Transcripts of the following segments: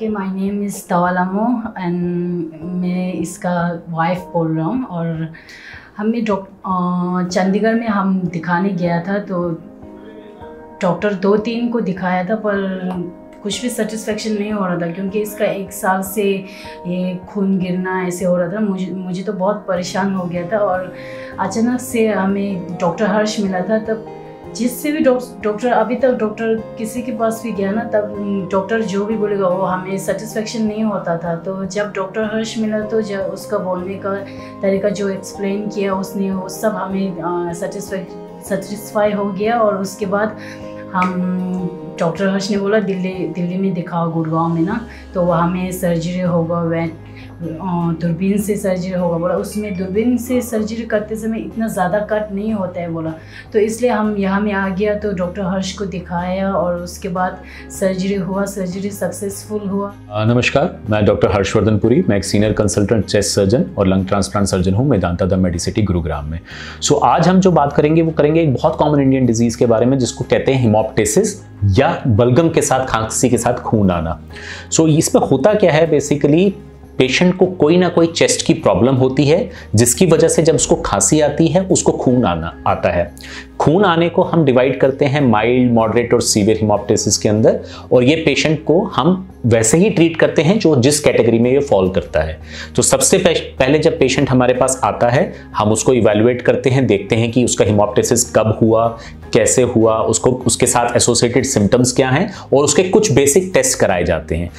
Okay, my name is Tawalamo and मैं इसका wife बोल रहा हूँ। और हमें चंडीगढ़ में हम दिखाने गया था, तो डॉक्टर 2-3 को दिखाया था पर कुछ भी सेटिस्फेक्शन नहीं हो रहा था, क्योंकि इसका 1 साल से ये खून गिरना ऐसे हो रहा था। मुझे तो बहुत परेशान हो गया था। और अचानक से हमें डॉक्टर हर्ष मिला था। तब जिससे भी डॉक्टर अभी तक डॉक्टर किसी के पास भी गया ना, तब डॉक्टर जो भी बोलेगा वो हमें सेटिस्फेक्शन नहीं होता था। तो जब डॉक्टर हर्ष मिला तो जब उसका बोलने का तरीका जो एक्सप्लेन किया उसने, वो सब हमें सेटिस्फाई हो गया। और उसके बाद हम डॉक्टर हर्ष ने बोला दिल्ली में दिखाओ, गुड़गांव में ना, तो वहाँ में सर्जरी होगा, दूरबीन से सर्जरी होगा बोला। उसमें दूरबीन से सर्जरी करते समय इतना ज़्यादा कट नहीं होता है बोला। तो इसलिए हम यहाँ में आ गया, तो डॉक्टर हर्ष को दिखाया और उसके बाद सर्जरी हुआ, सर्जरी सक्सेसफुल हुआ। नमस्कार, मैं डॉक्टर हर्षवर्धन पुरी, मैं एक सीनियर कंसल्टेंट चेस्ट सर्जन और लंग ट्रांसप्लांट सर्जन हूँ मेदांता द मेडिसिटी गुरुग्राम में। आज हम जो बात करेंगे वो करेंगे एक बहुत कॉमन इंडियन डिजीज़ के बारे में, जिसको कहते हैं हेमोप्टिसिस या बलगम के साथ खांसी के साथ खून आना। इसमें होता क्या है, बेसिकली पेशेंट को कोई ना कोई चेस्ट की प्रॉब्लम होती है, जिसकी वजह से जब उसको खांसी आती है उसको खून आता है। खून आने को हम डिवाइड करते हैं माइल्ड, मॉडरेट और सीवियर हेमोप्टिसिस के अंदर, और ये पेशेंट को हम वैसे ही ट्रीट करते हैं जो जिस कैटेगरी में ये फॉल करता है। तो सबसे पहले जब पेशेंट हमारे पास आता है, हम उसको इवैल्यूएट करते हैं, देखते हैं कि उसका हेमोप्टिसिस कब हुआ, कैसे हुआ, उसके साथ एसोसिएटेड सिम्टम्स क्या हैं, और उसके कुछ बेसिक टेस्ट कराए जाते हैं,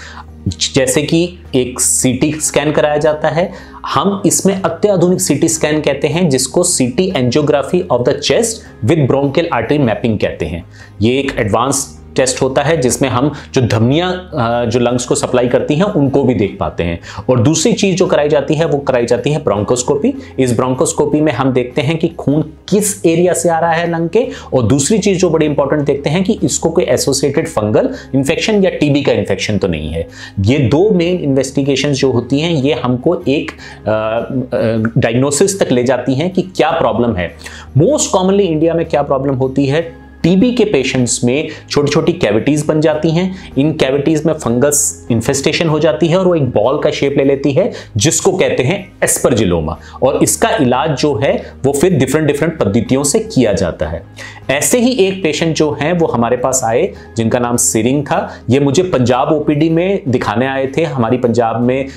जैसे कि एक सीटी स्कैन कराया जाता है। हम इसमें अत्याधुनिक सीटी स्कैन कहते हैं, जिसको CT angiography of the chest with bronchial artery mapping कहते हैं। ये एक एडवांस टेस्ट होता है जिसमें हम जो धमनियां जो लंग्स को सप्लाई करती हैं उनको भी देख पाते हैं। और दूसरी चीज जो कराई जाती है वो कराई जाती है ब्रोंकोस्कोपी। इस ब्रोंकोस्कोपी में हम देखते हैं कि खून किस एरिया से आ रहा है लंग के, और दूसरी चीज जो बड़ी इंपॉर्टेंट देखते हैं कि इसको कोई एसोसिएटेड फंगल इन्फेक्शन या टीबी का इन्फेक्शन तो नहीं है। ये 2 मेन इन्वेस्टिगेशन जो होती हैं ये हमको एक डायग्नोसिस तक ले जाती हैं कि क्या प्रॉब्लम है। मोस्ट कॉमनली इंडिया में क्या प्रॉब्लम होती है, टीबी के पेशेंट्स में छोटी छोटी कैविटीज बन जाती हैं। इन कैविटीज में फंगस इन्फेस्टेशन हो जाती है और वो एक बॉल का शेप ले लेती है, जिसको कहते हैं एस्परजिलोमा। और इसका इलाज जो है वो फिर डिफरेंट पद्धतियों से किया जाता है। ऐसे ही एक पेशेंट जो हैं वो हमारे पास आए, जिनका नाम सिरिंग था। ये मुझे पंजाब ओपीडी में दिखाने आए थे। हमारी पंजाब में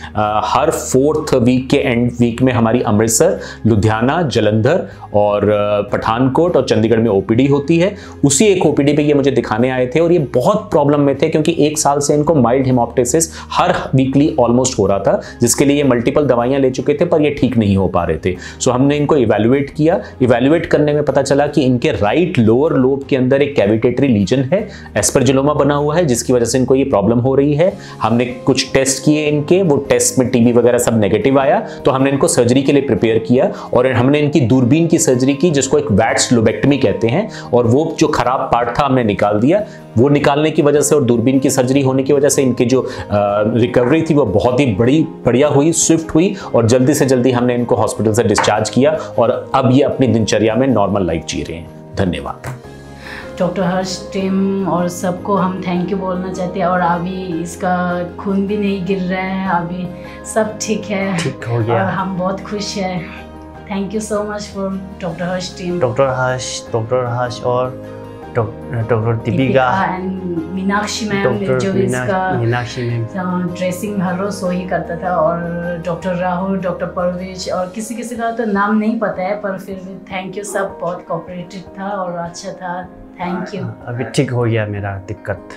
हर 4th वीक के एंड वीक में हमारी अमृतसर, लुधियाना, जलंधर और पठानकोट और चंडीगढ़ में ओपीडी होती है। उसी एक ओपीडी पे ये मुझे दिखाने आए थे और ये बहुत प्रॉब्लम में थे, क्योंकि 1 साल से इनको माइल्ड हेमोप्टिसिस हर वीकली ऑलमोस्ट हो रहा था, जिसके लिए ये मल्टीपल दवाइयां ले चुके थे पर ये ठीक नहीं हो पा रहे थे। हमने इनको इवैल्यूएट किया। इवैल्यूएट करने में पता चला कि इनके राइट लोअर लोब के अंदर एक कैविटेटरी लीजन है, एस्परजिलोमा बना हुआ है, जिसकी वजह से इनको ये प्रॉब्लम हो रही है। हमने कुछ टेस्ट किए इनके, वो टेस्ट में टीबी वगैरह सब नेगेटिव आया, तो हमने इनको सर्जरी के लिए प्रिपेयर किया और हमने इनकी दूरबीन की सर्जरी की, जिसको एक वैट्स लोबेक्टमी कहते हैं। और वो जो खराब पार्ट था हमने निकाल दिया। वो निकालने की वजह से और दूरबीन की सर्जरी होने की वजह से इनकी जो रिकवरी थी वो बहुत ही बढ़िया हुई, स्विफ्ट हुई, और जल्दी से जल्दी हमने इनको हॉस्पिटल से डिस्चार्ज किया और अब ये अपनी दिनचर्या में नॉर्मल लाइफ जी रहे हैं। धन्यवाद। डॉक्टर हर्ष टीम और सबको हम थैंक यू बोलना चाहते हैं। और अभी इसका खून भी नहीं गिर रहा है, अभी सब ठीक है, ठीक हो गया और हम बहुत खुश हैं। Thank you so much for doctor Harsh team, doctor Harsh और doctor Deepika and Meenakshi ma'am, जो इसका ड्रेसिंग हर रोज वही करता था। और डॉक्टर राहुल, डॉक्टर परवेज, और किसी का तो नाम नहीं पता है, पर फिर भी थैंक यू, सब बहुत कोऑपरेटिव था और अच्छा था। Thank you. अभी ठीक हो गया मेरा दिक्कत।